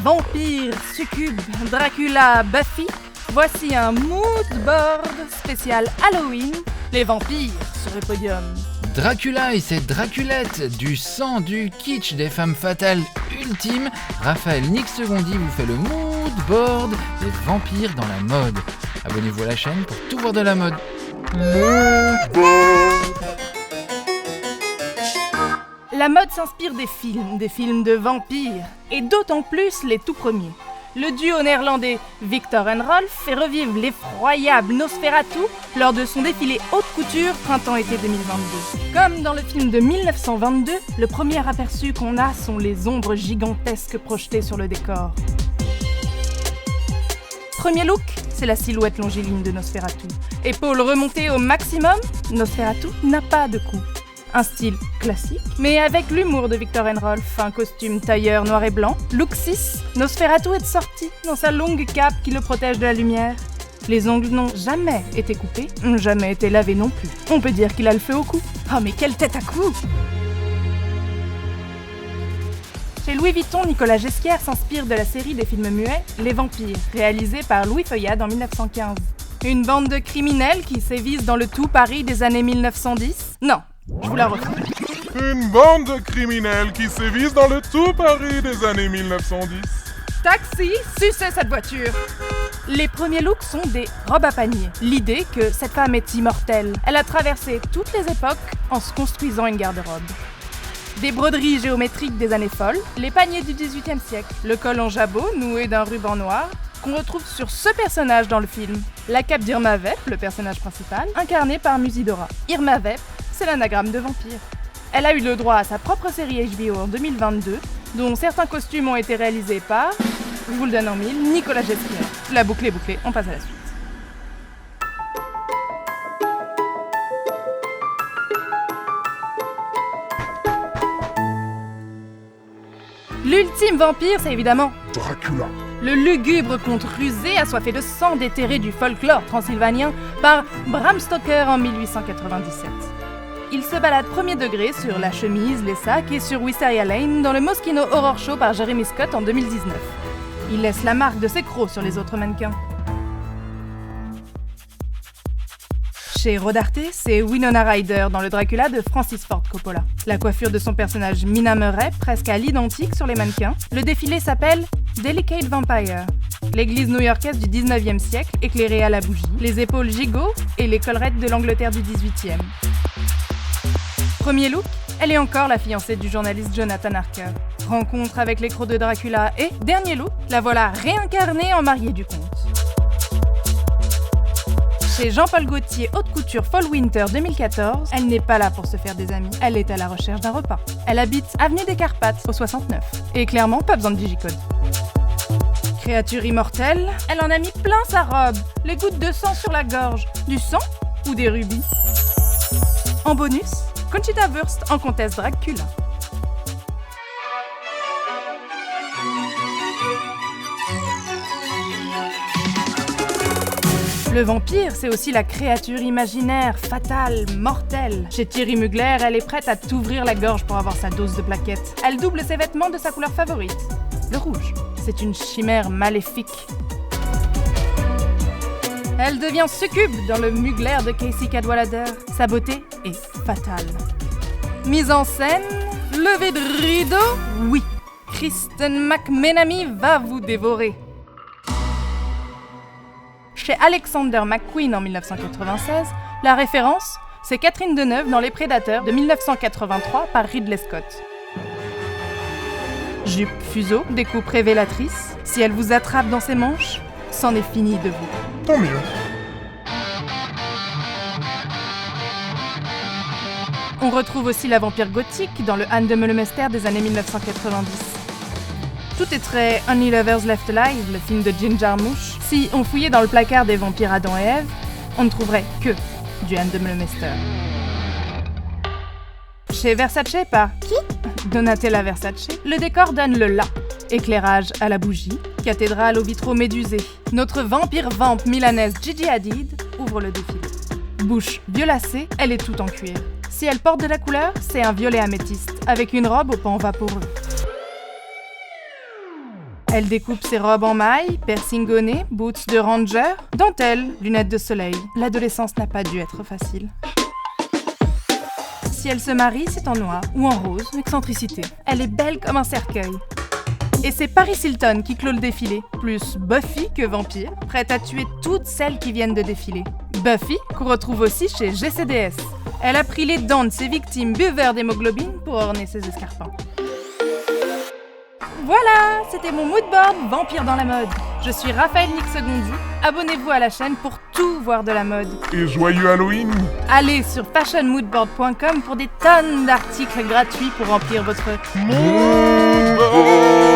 Vampire, succube, Dracula, Buffy, voici un mood board spécial Halloween, les vampires sur le podium. Dracula et ses Draculettes, du sang, du kitsch, des femmes fatales ultimes, Raphaël Nix-Segondi vous fait le mood board des vampires dans la mode. Abonnez-vous à la chaîne pour tout voir de la mode. Mood board. La mode s'inspire des films de vampires, et d'autant plus les tout premiers. Le duo néerlandais Victor and Rolf fait revivre l'effroyable Nosferatu lors de son défilé haute couture printemps-été 2022. Comme dans le film de 1922, le premier aperçu qu'on a sont les ombres gigantesques projetées sur le décor. Premier look, c'est la silhouette longiligne de Nosferatu. Épaules remontées au maximum, Nosferatu n'a pas de cou. Un style classique, mais avec l'humour de Victor and Rolf, un costume tailleur noir et blanc. Look 6, Nosferatu est sorti dans sa longue cape qui le protège de la lumière. Les ongles n'ont jamais été coupés, n'ont jamais été lavés non plus. On peut dire qu'il a le feu au cou. Oh mais quelle tête à cou! Chez Louis Vuitton, Nicolas Ghesquière s'inspire de la série des films muets Les Vampires, réalisée par Louis Feuillade en 1915. Une bande de criminels qui sévissent dans le tout Paris des années 1910? Non. Je vous la refais. Une bande de criminels qui sévissent dans le tout Paris des années 1910. Taxi, sucez cette voiture. Les premiers looks sont des robes à panier. L'idée que cette femme est immortelle. Elle a traversé toutes les époques en se construisant une garde-robe. Des broderies géométriques des années folles, les paniers du XVIIIe siècle, le col en jabot noué d'un ruban noir, qu'on retrouve sur ce personnage dans le film. La cape d'Irma Vep, le personnage principal, incarné par Musidora. Irma Vep, c'est l'anagramme de vampire. Elle a eu le droit à sa propre série HBO en 2022, dont certains costumes ont été réalisés par, je vous le donne en mille, Nicolas Ghesquière. La boucle est bouclée, on passe à la suite. L'ultime vampire, c'est évidemment Dracula. le lugubre conte rusé, assoiffé de sang déterré du folklore transylvanien par Bram Stoker en 1897. Il se balade premier degré sur La Chemise, les sacs et sur Wisteria Lane dans le Moschino Horror Show par Jeremy Scott en 2019. Il laisse la marque de ses crocs sur les autres mannequins. Chez Rodarte, c'est Winona Ryder dans le Dracula de Francis Ford Coppola. La coiffure de son personnage Mina Murray, presque à l'identique sur les mannequins. Le défilé s'appelle Delicate Vampire. L'église new-yorkaise du 19e siècle, éclairée à la bougie, les épaules gigots et les collerettes de l'Angleterre du 18e. Premier look, elle est encore la fiancée du journaliste Jonathan Harker. Rencontre avec l'écro de Dracula et, dernier look, la voilà réincarnée en mariée du comte. Chez Jean-Paul Gaultier, haute couture Fall-Winter 2014, elle n'est pas là pour se faire des amis, elle est à la recherche d'un repas. Elle habite avenue des Carpates, au 69. Et clairement, pas besoin de digicode. Créature immortelle, elle en a mis plein sa robe, les gouttes de sang sur la gorge. Du sang ou des rubis? En bonus, Conchita Wurst en comtesse Dracula. Le vampire, c'est aussi la créature imaginaire, fatale, mortelle. Chez Thierry Mugler, elle est prête à t'ouvrir la gorge pour avoir sa dose de plaquettes. Elle double ses vêtements de sa couleur favorite, le rouge. C'est une chimère maléfique. Elle devient succube dans le Mugler de Casey Cadwallader. Sa beauté est fatale. Mise en scène, levée de rideau, oui. Kristen McMenamy va vous dévorer. Chez Alexander McQueen en 1996, la référence, c'est Catherine Deneuve dans Les Prédateurs de 1983 par Ridley Scott. Jupe fuseau, découpe révélatrice, si elle vous attrape dans ses manches, c'en est fini de vous. Tant mieux. On retrouve aussi la vampire gothique dans le Anne de Meulemester des années 1990. Tout est très Only Lovers Left Alive, le film de Jim Jarmusch. Si on fouillait dans le placard des vampires Adam et Ève, on ne trouverait que du Anne de Meulemester. Chez Versace par qui? Donatella Versace, le décor donne le là. Éclairage à la bougie, cathédrale aux vitraux médusés. Notre vampire vamp milanaise Gigi Hadid ouvre le défilé. Bouche violacée, elle est toute en cuir. Si elle porte de la couleur, c'est un violet améthyste, avec une robe au pan vaporeux. Elle découpe ses robes en mailles, piercing au nez, boots de ranger, dentelle, lunettes de soleil. L'adolescence n'a pas dû être facile. Si elle se marie, c'est en noir ou en rose, excentricité. Elle est belle comme un cercueil. Et c'est Paris Hilton qui clôt le défilé, plus Buffy que vampire, prête à tuer toutes celles qui viennent de défiler. Buffy, qu'on retrouve aussi chez GCDS. Elle a pris les dents de ses victimes buveurs d'hémoglobine pour orner ses escarpins. Voilà, c'était mon moodboard Vampire dans la mode. Je suis Raphaël Nixegondi. Abonnez-vous à la chaîne pour tout voir de la mode. Et joyeux Halloween! Allez sur fashionmoodboard.com pour des tonnes d'articles gratuits pour remplir votre Moodboard!